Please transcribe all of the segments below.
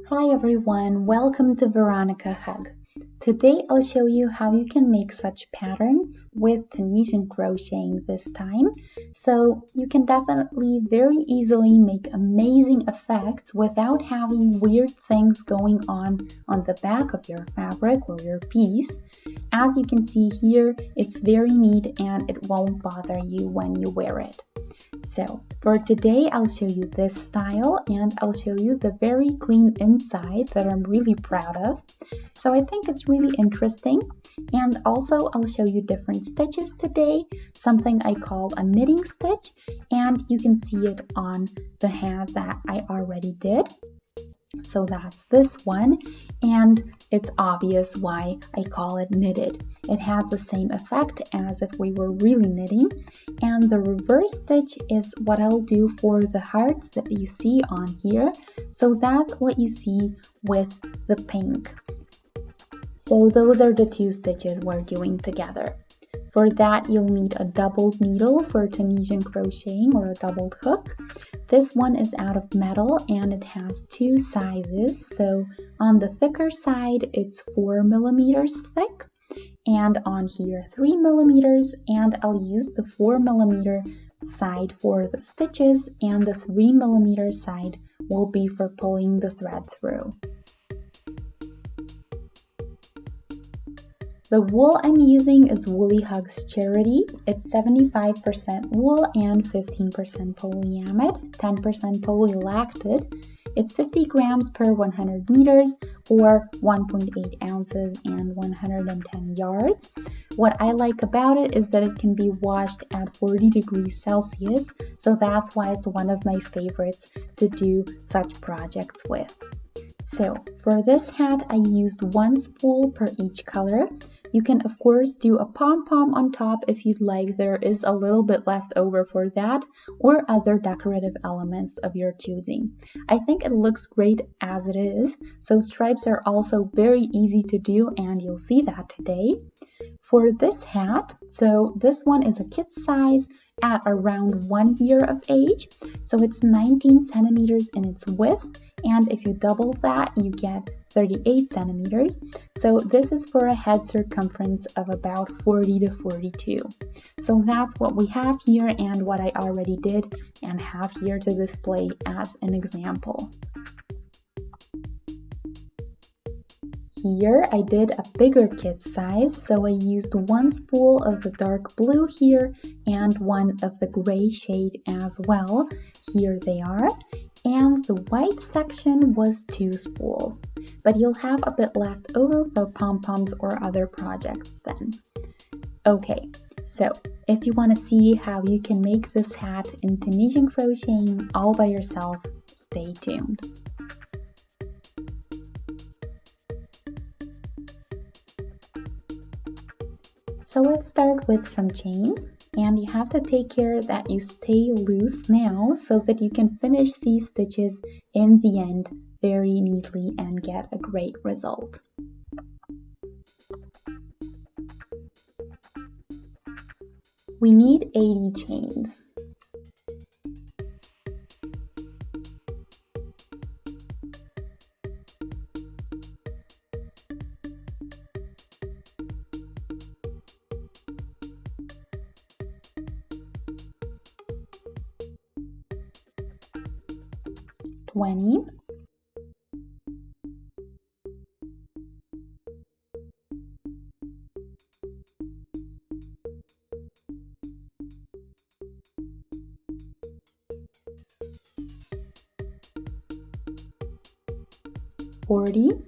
Hi everyone, welcome to Veronika Hug. Today I'll show you how you can make such patterns with Tunisian crocheting this time. So you can definitely very easily make amazing effects without having weird things going on the back of your fabric or your piece. As you can see here, it's very neat and it won't bother you when you wear it. So for today, I'll show you this style and I'll show you the very clean inside that I'm really proud of. So I think it's really interesting. And also I'll show you different stitches today, something I call a knitting stitch, and you can see it on the hat that I already did. So that's this one, and it's obvious why I call it knitted. It has the same effect as if we were really knitting, and the reverse stitch is what I'll do for the hearts that you see on here. So that's what you see with the pink. So those are the two stitches we're doing together. For that, you'll need a doubled needle for Tunisian crocheting or a doubled hook. This one is out of metal and it has two sizes. So on the thicker side, it's 4 millimeters thick, and on here 3 millimeters, and I'll use the 4 millimeter side for the stitches and the 3 millimeter side will be for pulling the thread through. The wool I'm using is Woolly Hugs Charity. It's 75% wool and 15% polyamide, 10% polylactic. It's 50 grams per 100 meters or 1.8 ounces and 110 yards. What I like about it is that it can be washed at 40 degrees Celsius, so that's why it's one of my favorites to do such projects with. So for this hat, I used one spool per each color. You can of course do a pom-pom on top if you'd like. There is a little bit left over for that, or other decorative elements of your choosing. I think it looks great as it is, so stripes are also very easy to do and you'll see that today. For this hat, so this one is a kid size at around 1 year of age, so it's 19 centimeters in its width, and if you double that you get 38 centimeters. So this is for a head circumference of about 40 to 42. So that's what we have here and what I already did and have here to display as an example. Here I did a bigger kit size, so I used one spool of the dark blue here and one of the gray shade as well. Here they are. And the white section was 2 spools, but you'll have a bit left over for pom-poms or other projects then. Okay, so if you want to see how you can make this hat in Tunisian crocheting all by yourself, stay tuned. So let's start with some chains. And you have to take care that you stay loose now so that you can finish these stitches in the end very neatly and get a great result. We need 80 chains. $20, $40,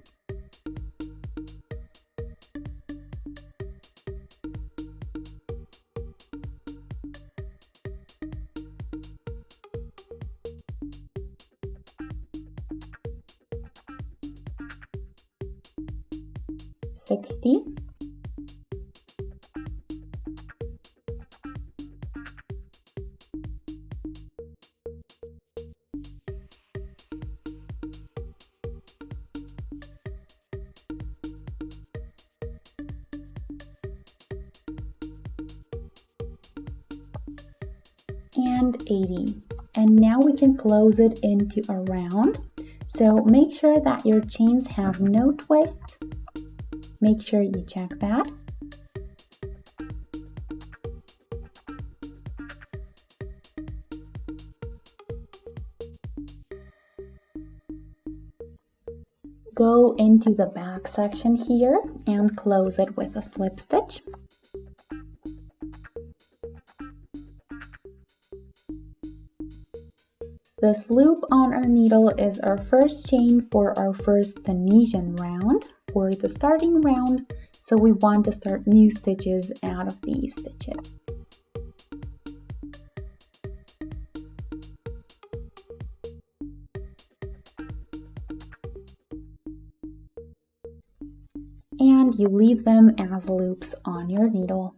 $60, and 80. And now we can close it into a round. So make sure that your chains have no twists. Make sure you check that. Go into the back section here and close it with a slip stitch. This loop on our needle is our first chain for our first Tunisian round, or the starting round, so we want to start new stitches out of these stitches. And you leave them as loops on your needle.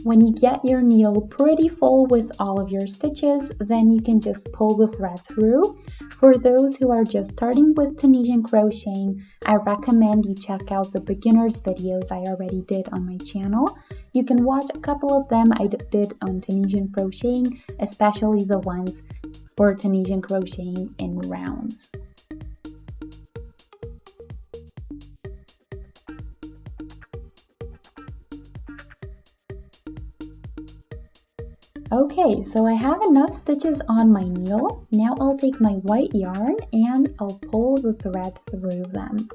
When you get your needle pretty full with all of your stitches, then you can just pull the thread through. For those who are just starting with Tunisian crocheting, I recommend you check out the beginners videos I already did on my channel. You can watch a couple of them I did on Tunisian crocheting, especially the ones for Tunisian crocheting in rounds. Okay, so I have enough stitches on my needle. Now I'll take my white yarn and I'll pull the thread through them.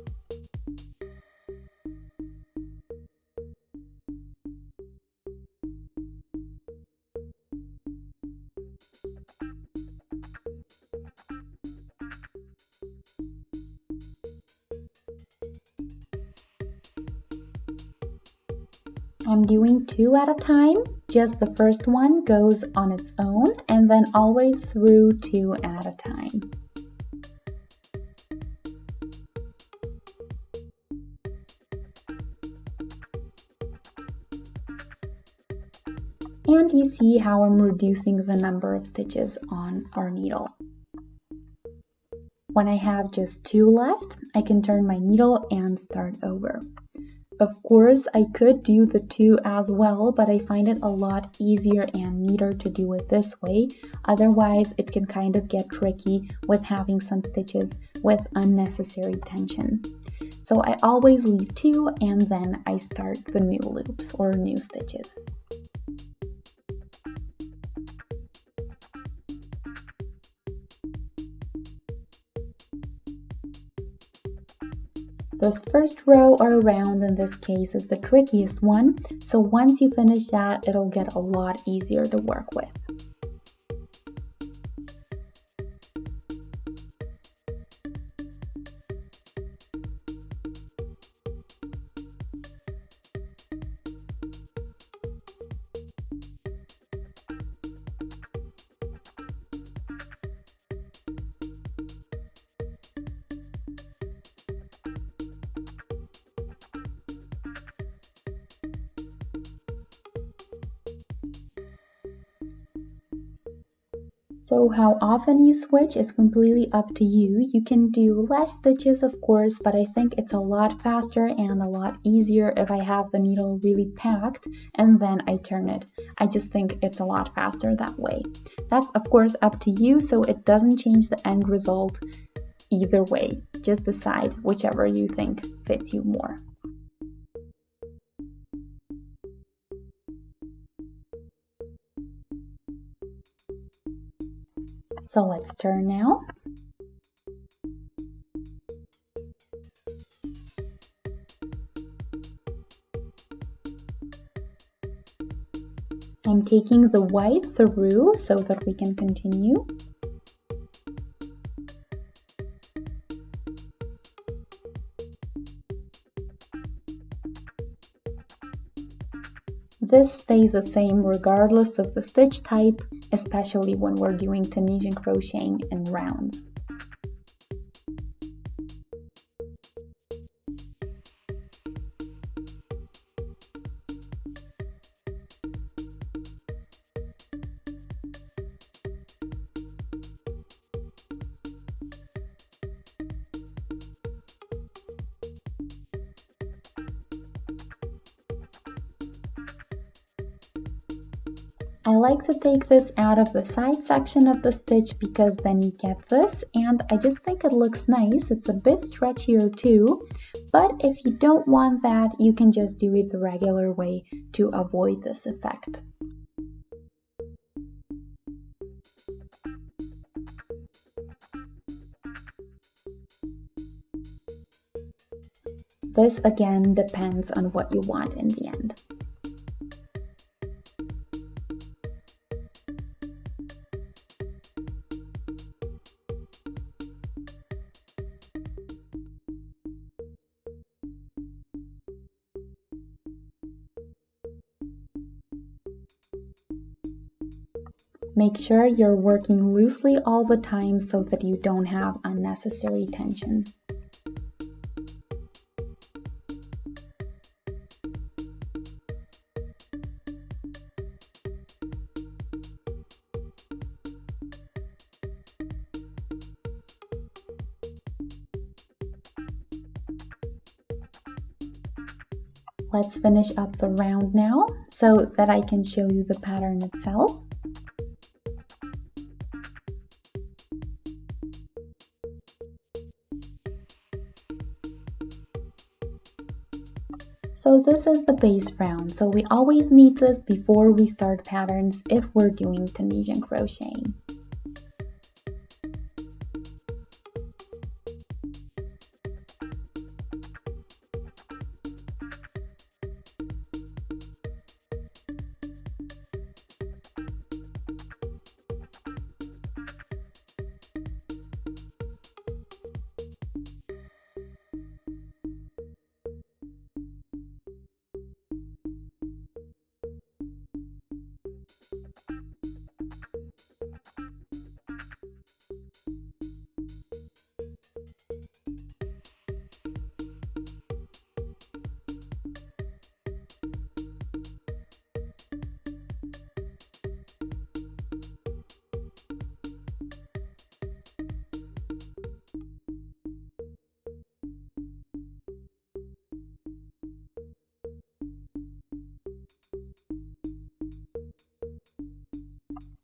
I'm doing 2 at a time. Just the first one goes on its own and then always through 2 at a time. And you see how I'm reducing the number of stitches on our needle. When I have just 2 left, I can turn my needle and start over. Of course, I could do the 2 as well, but I find it a lot easier and neater to do it this way. Otherwise, it can kind of get tricky with having some stitches with unnecessary tension. So I always leave 2 and then I start the new loops or new stitches. This first row or round in this case is the trickiest one, so once you finish that, it'll get a lot easier to work with. So how often you switch is completely up to you. You can do less stitches, of course, but I think it's a lot faster and a lot easier if I have the needle really packed and then I turn it. I just think it's a lot faster that way. That's of course up to you, so it doesn't change the end result either way. Just decide whichever you think fits you more. So let's turn now. I'm taking the white through so that we can continue. This stays the same regardless of the stitch type, especially when we're doing Tunisian crocheting in rounds. I like to take this out of the side section of the stitch because then you get this, and I just think it looks nice. It's a bit stretchier too, but if you don't want that, you can just do it the regular way to avoid this effect. This again depends on what you want in the end. Make sure you're working loosely all the time so that you don't have unnecessary tension. Let's finish up the round now so that I can show you the pattern itself. So this is the base round, so we always need this before we start patterns if we're doing Tunisian crocheting.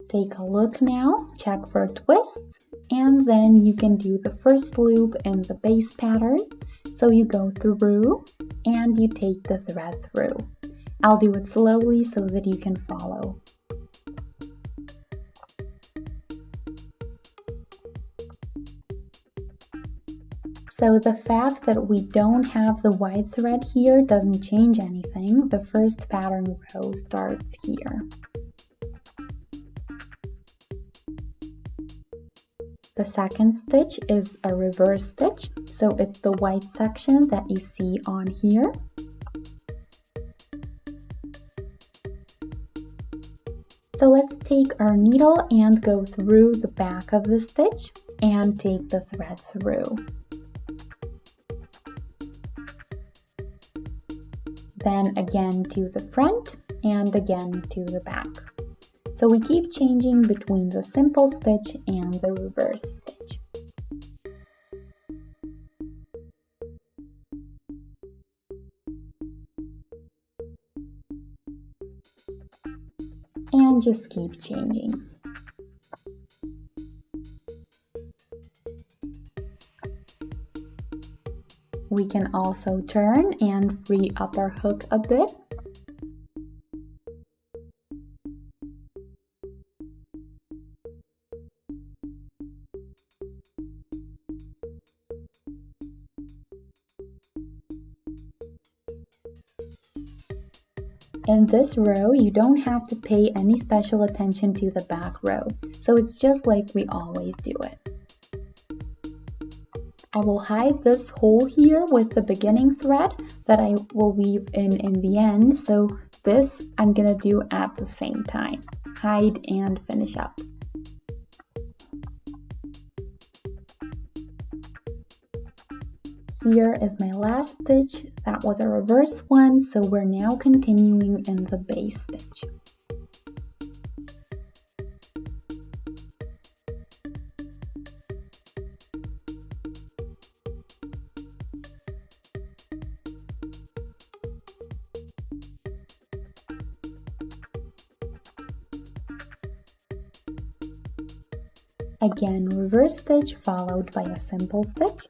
Take a look now, check for twists, and then you can do the first loop in the base pattern. So you go through and you take the thread through. I'll do it slowly so that you can follow. So the fact that we don't have the white thread here doesn't change anything. The first pattern row starts here. The second stitch is a reverse stitch, so it's the white section that you see on here. So let's take our needle and go through the back of the stitch and take the thread through. Then again to the front and again to the back. So we keep changing between the simple stitch and the reverse stitch. And just keep changing. We can also turn and free up our hook a bit. In this row, you don't have to pay any special attention to the back row, so it's just like we always do it. I will hide this hole here with the beginning thread that I will weave in the end, so this I'm gonna do at the same time. Hide and finish up. Here is my last stitch. That was a reverse one, so we're now continuing in the base stitch. Again, reverse stitch followed by a simple stitch.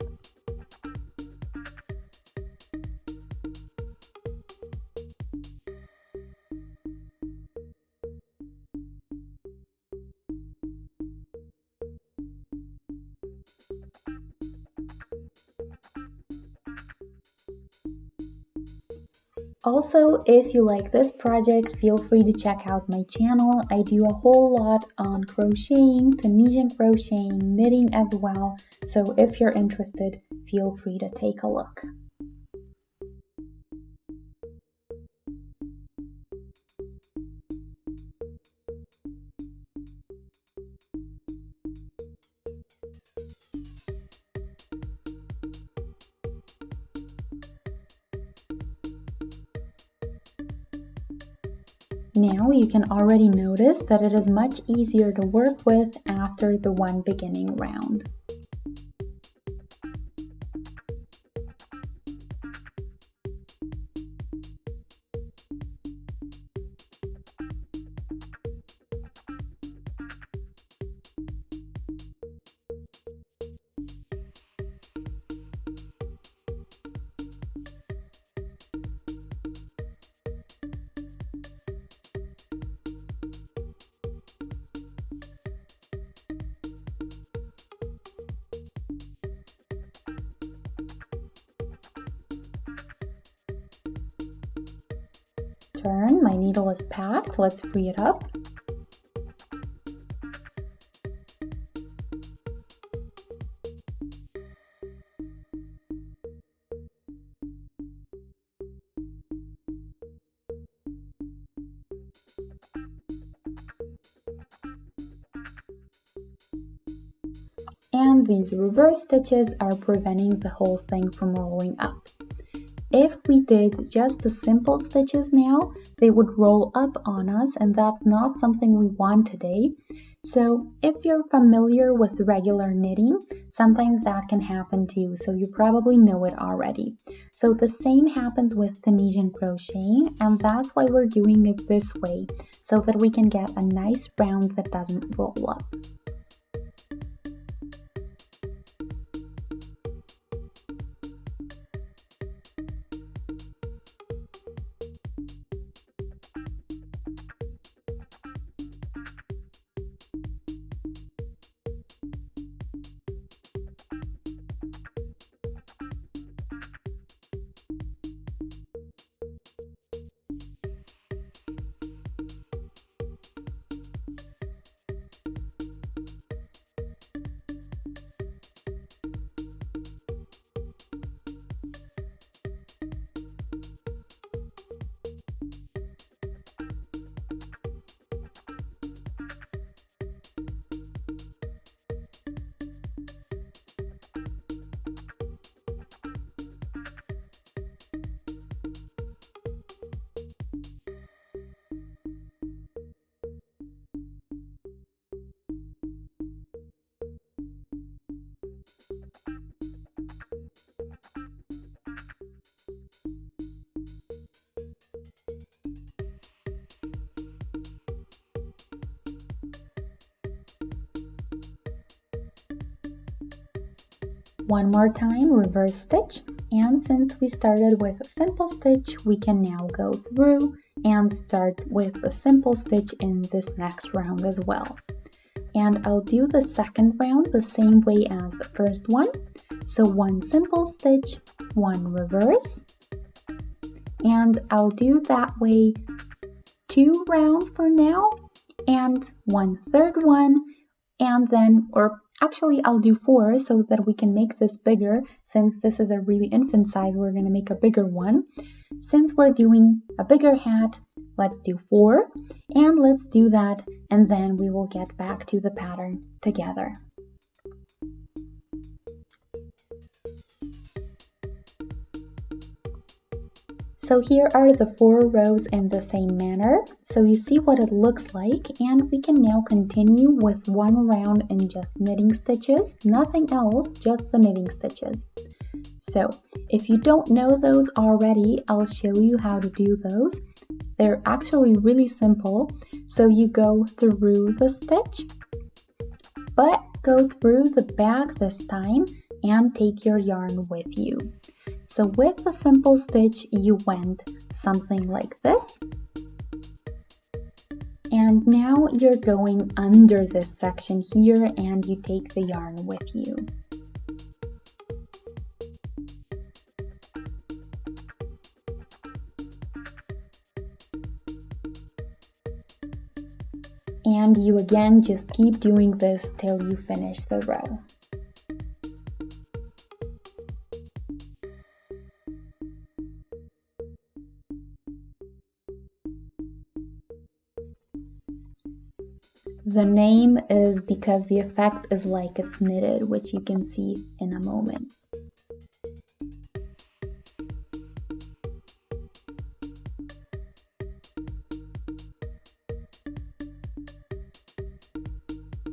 Also, if you like this project, feel free to check out my channel. I do a whole lot on crocheting, Tunisian crocheting, knitting as well. So if you're interested, feel free to take a look. Now you can already notice that it is much easier to work with after the one beginning round. Turn, my needle is packed, let's free it up. And these reverse stitches are preventing the whole thing from rolling up. If we did just the simple stitches now, they would roll up on us, and that's not something we want today. So if you're familiar with regular knitting, sometimes that can happen too, so you probably know it already. So the same happens with Tunisian crocheting, and that's why we're doing it this way, so that we can get a nice round that doesn't roll up. One more time, reverse stitch, and since we started with a simple stitch, we can now go through and start with a simple stitch in this next round as well. And I'll do the second round the same way as the first one. So one simple stitch, one reverse, and I'll do that way 2 rounds for now, and one third one, and then, or actually I'll do 4 so that we can make this bigger. Since this is a really infant size, we're going to make a bigger one. Since we're doing a bigger hat, let's do 4, and let's do that, and then we will get back to the pattern together. So here are the 4 rows in the same manner. So you see what it looks like, and we can now continue with 1 round in just knitting stitches, nothing else, just the knitting stitches. So if you don't know those already, I'll show you how to do those. They're actually really simple. So you go through the stitch, but go through the back this time and take your yarn with you. So with a simple stitch, you went something like this. And now you're going under this section here and you take the yarn with you. And you again just keep doing this till you finish the row. The name is because the effect is like it's knitted, which you can see in a moment.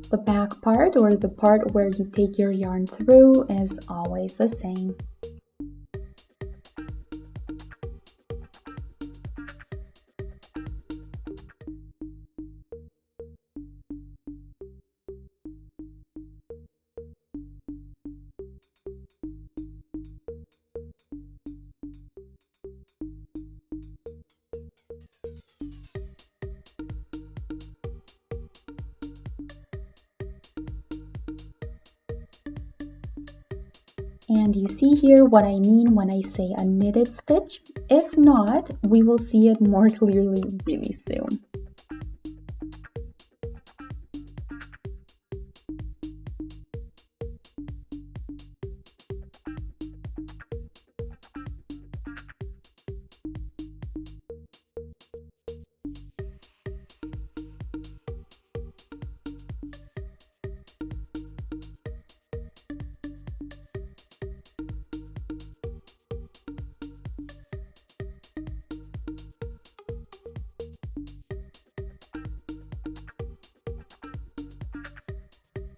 The back part, or the part where you take your yarn through, is always the same. And you see here what I mean when I say a knitted stitch. If not, we will see it more clearly really soon.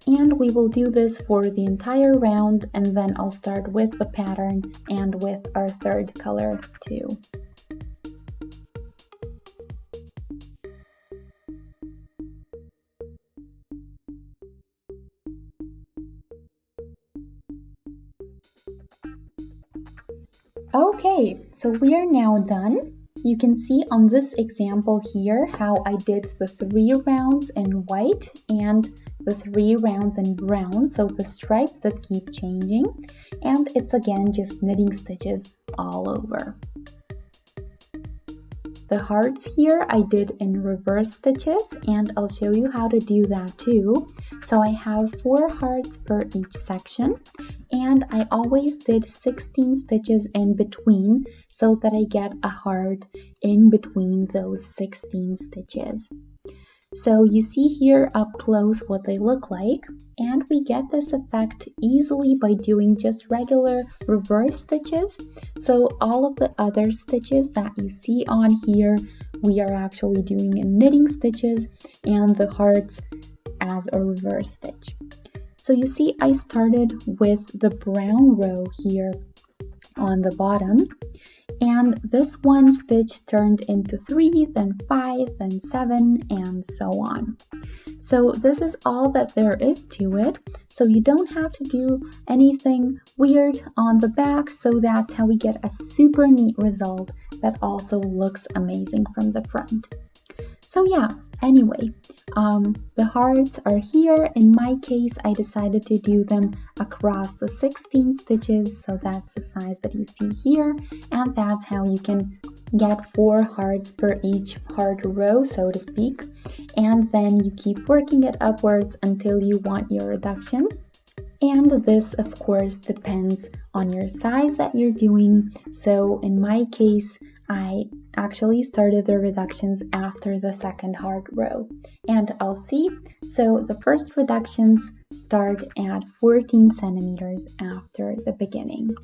And we will do this for the entire round, and then I'll start with the pattern and with our third color too. Okay, so we are now done. You can see on this example here how I did the 3 rounds in white and the 3 rounds in brown, so the stripes that keep changing, and it's again just knitting stitches all over. The hearts here I did in reverse stitches, and I'll show you how to do that too. So I have 4 hearts per each section, and I always did 16 stitches in between so that I get a heart in between those 16 stitches. So you see here up close what they look like, and we get this effect easily by doing just regular reverse stitches. So all of the other stitches that you see on here, we are actually doing in knitting stitches, and the hearts as a reverse stitch. So you see I started with the brown row here on the bottom, and this one stitch turned into 3, then 5, then 7, and so on. So this is all that there is to it. So you don't have to do anything weird on the back. So that's how we get a super neat result that also looks amazing from the front. So yeah, anyway, the hearts are here. In my case, I decided to do them across the 16 stitches, so that's the size that you see here, and that's how you can get 4 hearts per each heart row, so to speak, and then you keep working it upwards until you want your reductions. And this, of course, depends on your size that you're doing. So in my case, I actually started the reductions after the second heart row, and I'll see. So the first reductions start at 14 centimeters after the beginning.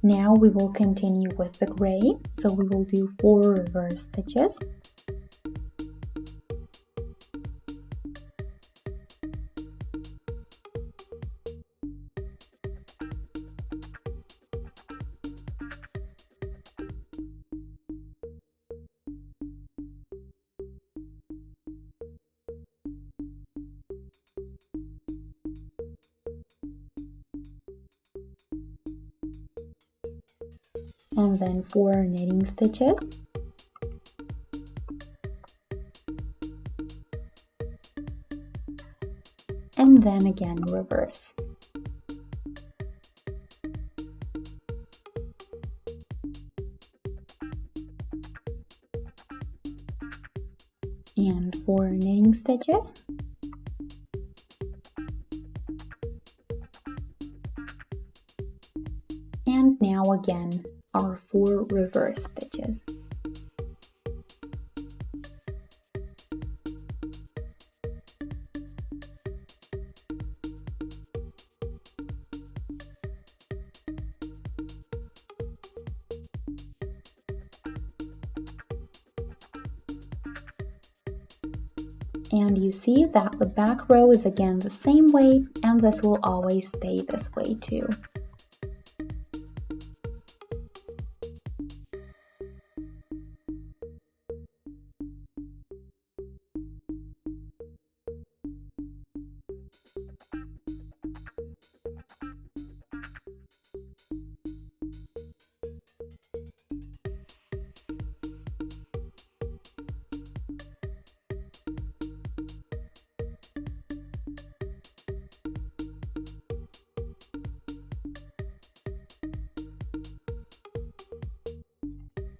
Now we will continue with the gray, so we will do 4 reverse stitches. and then 4 knitting stitches, and then again reverse. And 4 knitting stitches, and now again our 4 reverse stitches. And you see that the back row is again the same way, and this will always stay this way too.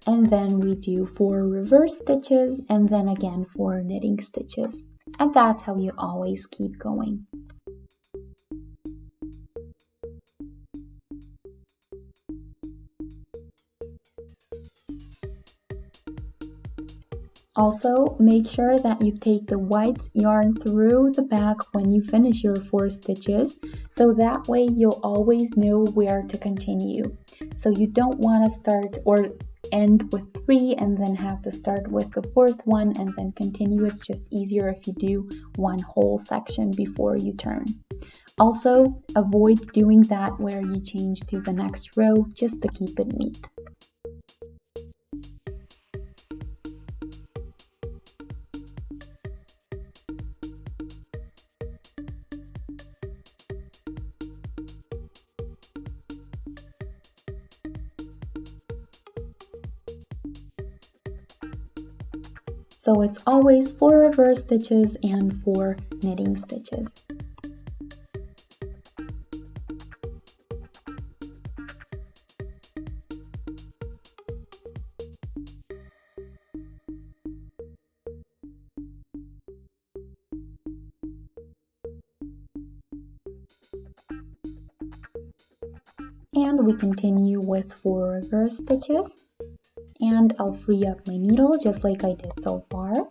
And then we do 4 reverse stitches and then again 4 knitting stitches. And that's how you always keep going. Also, make sure that you take the white yarn through the back when you finish your 4 stitches, so that way you'll always know where to continue. So you don't want to start or end with 3 and then have to start with the 4th one and then continue. It's just easier if you do one whole section before you turn. Also, avoid doing that where you change to the next row just to keep it neat. So it's always 4 reverse stitches and 4 knitting stitches. And we continue with 4 reverse stitches. And I'll free up my needle just like I did so far.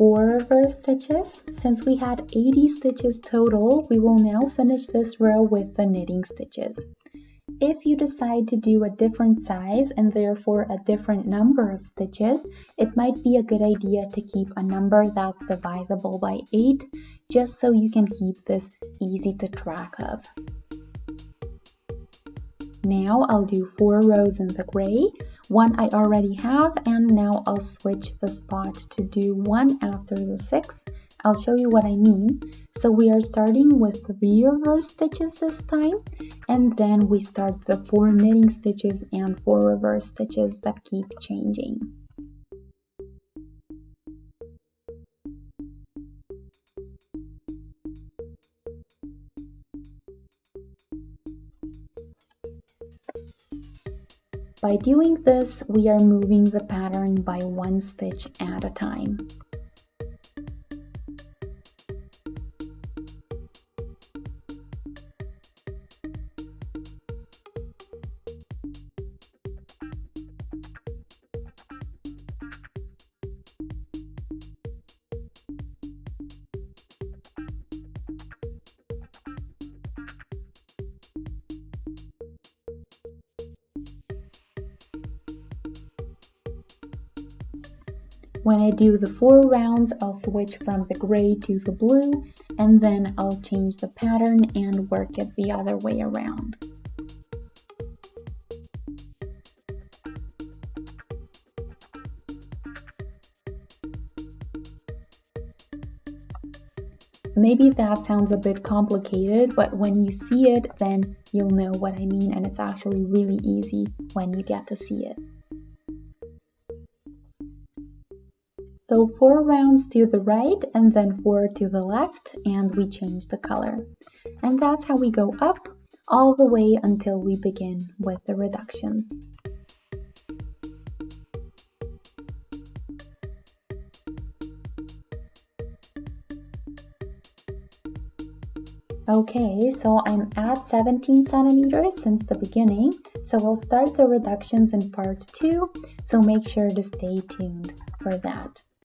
Four reverse stitches. Since we had 80 stitches total, we will now finish this row with the knitting stitches. If you decide to do a different size and therefore a different number of stitches, it might be a good idea to keep a number that's divisible by 8, just so you can keep this easy to track of. Now I'll do 4 rows in the gray, One I already have, and now I'll switch the spot to do one after the 6th. I'll show you what I mean. So we are starting with 3 reverse stitches this time, and then we start the 4 knitting stitches and 4 reverse stitches that keep changing. By doing this, we are moving the pattern by 1 stitch at a time. When I do the 4 rounds, I'll switch from the gray to the blue, and then I'll change the pattern and work it the other way around. Maybe that sounds a bit complicated, but when you see it, then you'll know what I mean, and it's actually really easy when you get to see it. So 4 rounds to the right and then 4 to the left, and we change the color. And that's how we go up all the way until we begin with the reductions. Okay, so I'm at 17 centimeters since the beginning, so we'll start the reductions in part 2, so make sure to stay tuned for that.